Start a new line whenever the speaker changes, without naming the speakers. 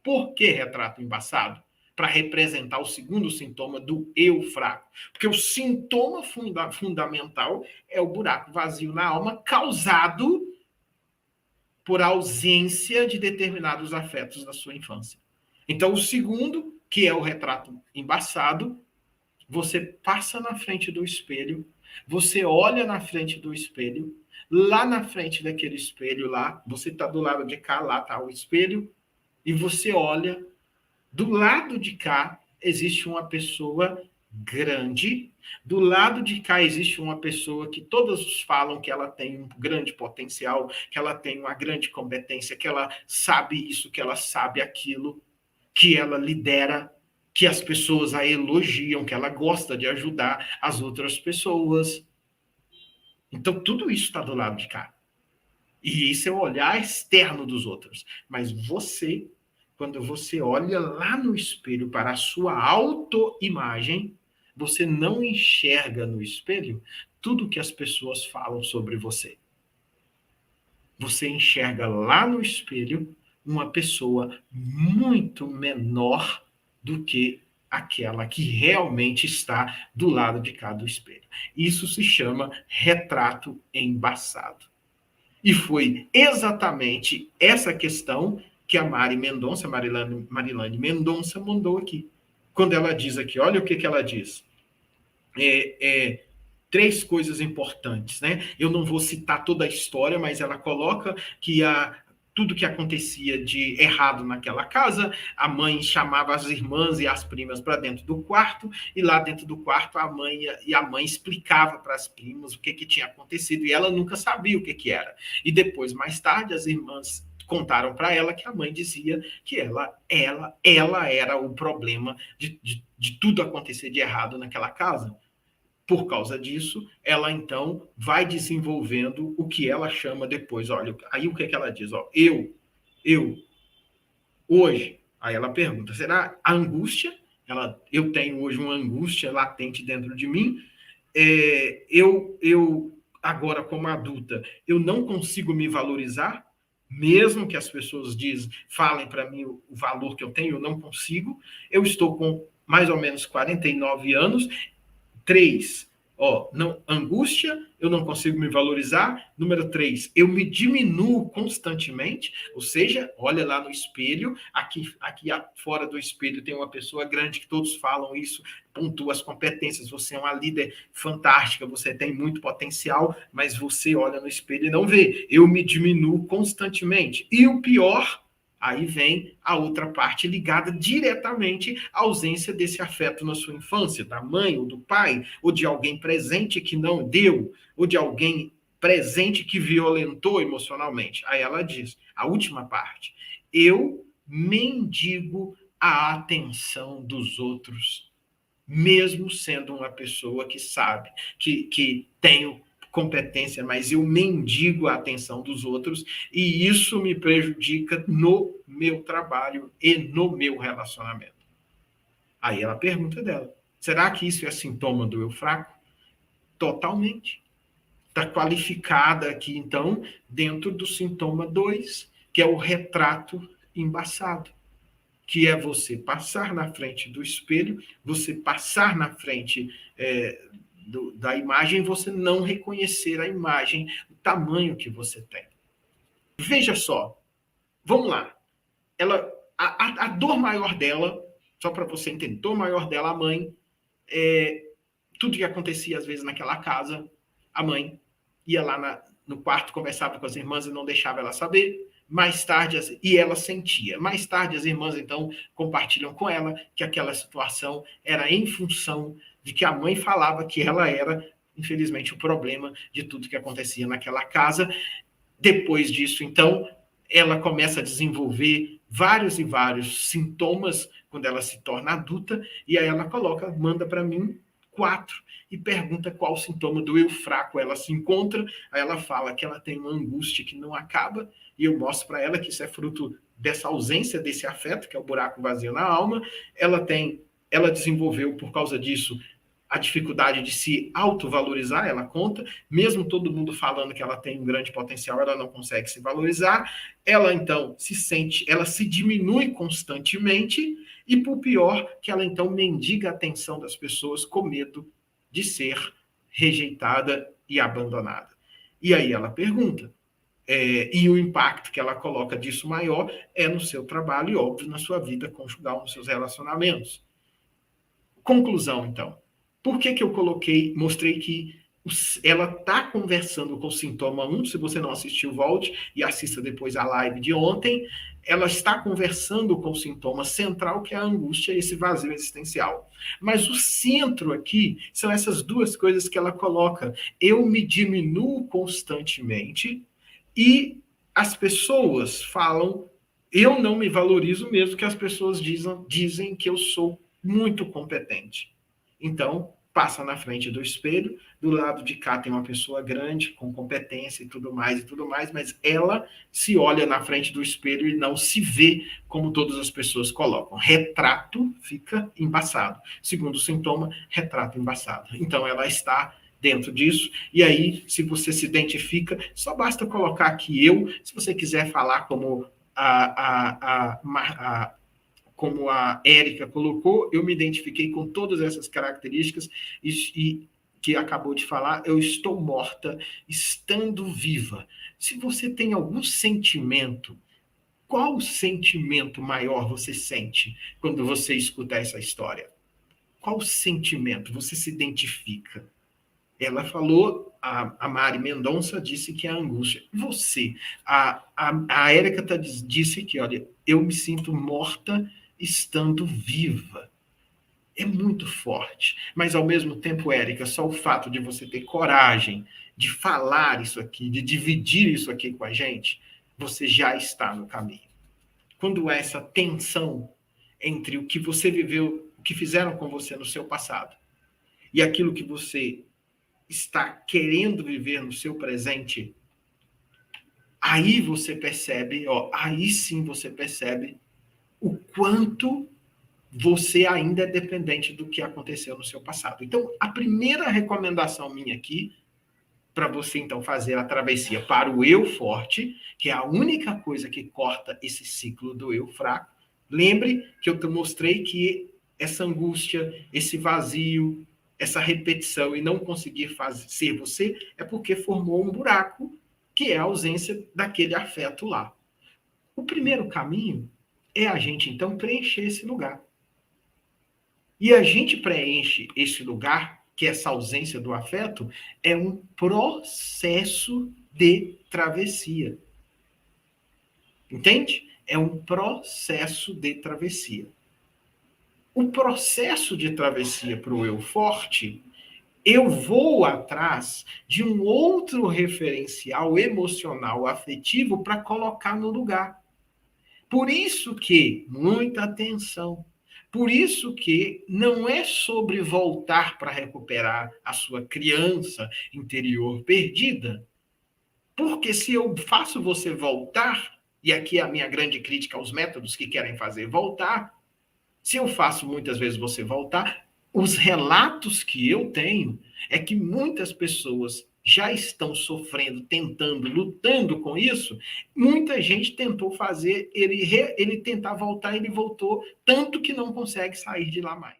Por que retrato embaçado? Para representar o segundo sintoma do eu fraco. Porque o sintoma fundamental é o buraco vazio na alma causado por ausência de determinados afetos da sua infância. Então, o segundo, que é o retrato embaçado, você passa na frente do espelho, você olha na frente do espelho, lá na frente daquele espelho lá, você está do lado de cá, lá está o espelho, e você olha, do lado de cá existe uma pessoa grande, do lado de cá existe uma pessoa que todos falam que ela tem um grande potencial, que ela tem uma grande competência, que ela sabe isso, que ela sabe aquilo, que ela lidera, que as pessoas a elogiam, que ela gosta de ajudar as outras pessoas. Então, tudo isso está do lado de cá. E isso é o olhar externo dos outros. Mas você, quando você olha lá no espelho para a sua autoimagem, você não enxerga no espelho tudo que as pessoas falam sobre você. Você enxerga lá no espelho uma pessoa muito menor do que aquela que realmente está do lado de cá do espelho. Isso se chama retrato embaçado. E foi exatamente essa questão que a Mari Mendonça, Marilane Mendonça, mandou aqui. Quando ela diz aqui, olha o que ela diz. Três coisas importantes, né? Eu não vou citar toda a história, mas ela coloca que tudo que acontecia de errado naquela casa, a mãe chamava as irmãs e as primas para dentro do quarto, e lá dentro do quarto a mãe explicava para as primas o que tinha acontecido, e ela nunca sabia o que era. E depois, mais tarde, as irmãs contaram para ela que a mãe dizia que ela era o problema de tudo acontecer de errado naquela casa. Por causa disso, ela então vai desenvolvendo o que ela chama depois. Olha, aí o que ela diz? Ó, hoje, aí ela pergunta, será a angústia? Eu tenho hoje uma angústia latente dentro de mim. Eu agora, como adulta, eu não consigo me valorizar, mesmo que as pessoas falem para mim o valor que eu tenho, eu não consigo. Eu estou com mais ou menos 49 anos. 3, angústia, eu não consigo me valorizar. Número 3, eu me diminuo constantemente, ou seja, olha lá no espelho, aqui fora do espelho tem uma pessoa grande que todos falam isso, pontua as competências, você é uma líder fantástica, você tem muito potencial, mas você olha no espelho e não vê. Eu me diminuo constantemente. E o pior, aí vem a outra parte ligada diretamente à ausência desse afeto na sua infância, da mãe ou do pai, ou de alguém presente que não deu, ou de alguém presente que violentou emocionalmente. Aí ela diz, a última parte, eu mendigo a atenção dos outros, mesmo sendo uma pessoa que sabe, que tem competência, mas eu mendigo a atenção dos outros e isso me prejudica no meu trabalho e no meu relacionamento. Aí ela pergunta dela, será que isso é sintoma do eu fraco? Totalmente. Está qualificada aqui, então, dentro do sintoma 2, que é o retrato embaçado, que é você passar na frente do espelho, você passar na frente da imagem, você não reconhecer a imagem, o tamanho que você tem. Veja só, vamos lá. A dor maior dela, só para você entender, a dor maior dela, a mãe, tudo que acontecia às vezes naquela casa, a mãe ia lá no quarto, conversava com as irmãs e não deixava ela saber. Mais tarde, e ela sentia. Mais tarde, as irmãs, então, compartilham com ela que aquela situação era em função de que a mãe falava que ela era, infelizmente, o problema de tudo que acontecia naquela casa. Depois disso, então, ela começa a desenvolver vários e vários sintomas quando ela se torna adulta, e aí ela manda para mim 4 e pergunta qual sintoma do eu fraco ela se encontra. Aí ela fala que ela tem uma angústia que não acaba, e eu mostro para ela que isso é fruto dessa ausência desse afeto, que é o buraco vazio na alma. Ela desenvolveu, por causa disso, a dificuldade de se autovalorizar, ela conta, mesmo todo mundo falando que ela tem um grande potencial, ela não consegue se valorizar, ela então se sente, ela se diminui constantemente, e por pior, que ela então mendiga a atenção das pessoas com medo de ser rejeitada e abandonada. E aí ela pergunta, e o impacto que ela coloca disso maior é no seu trabalho e, óbvio, na sua vida conjugal, nos seus relacionamentos. Conclusão, então. Por que eu mostrei que ela está conversando com o sintoma 1, se você não assistiu, volte e assista depois a live de ontem, ela está conversando com o sintoma central, que é a angústia, esse vazio existencial. Mas o centro aqui são essas duas coisas que ela coloca. Eu me diminuo constantemente e as pessoas falam, eu não me valorizo mesmo que as pessoas dizem que eu sou muito competente. Então, passa na frente do espelho, do lado de cá tem uma pessoa grande, com competência e tudo mais, mas ela se olha na frente do espelho e não se vê como todas as pessoas colocam. Retrato fica embaçado. Segundo sintoma, retrato embaçado. Então, ela está dentro disso, e aí, se você se identifica, só basta colocar aqui eu, se você quiser falar como como a Érica colocou, eu me identifiquei com todas essas características e que acabou de falar, eu estou morta, estando viva. Se você tem algum sentimento, qual sentimento maior você sente quando você escuta essa história? Qual sentimento você se identifica? Ela falou, a Mari Mendonça disse que é a angústia. Você, a Érica disse que, olha, eu me sinto morta estando viva. É muito forte. Mas, ao mesmo tempo, Érica, só o fato de você ter coragem de falar isso aqui, de dividir isso aqui com a gente, você já está no caminho. Quando há essa tensão entre o que você viveu, o que fizeram com você no seu passado, e aquilo que você está querendo viver no seu presente, aí você percebe, aí sim você percebe o quanto você ainda é dependente do que aconteceu no seu passado. Então, a primeira recomendação minha aqui, para você então fazer a travessia para o eu forte, que é a única coisa que corta esse ciclo do eu fraco, lembre que eu te mostrei que essa angústia, esse vazio, essa repetição e não conseguir ser você, é porque formou um buraco, que é a ausência daquele afeto lá. O primeiro caminho é a gente, então, preencher esse lugar. E a gente preenche esse lugar, que é essa ausência do afeto, é um processo de travessia. Entende? É um processo de travessia. O processo de travessia para o eu forte, eu vou atrás de um outro referencial emocional, afetivo, para colocar no lugar. Por isso que, muita atenção, por isso que não é sobre voltar para recuperar a sua criança interior perdida. Porque se eu faço você voltar, e aqui é a minha grande crítica aos métodos que querem fazer voltar, se eu faço muitas vezes você voltar, os relatos que eu tenho é que muitas pessoas já estão sofrendo, tentando, lutando com isso. Muita gente tentou fazer ele tentar voltar, ele voltou, tanto que não consegue sair de lá mais.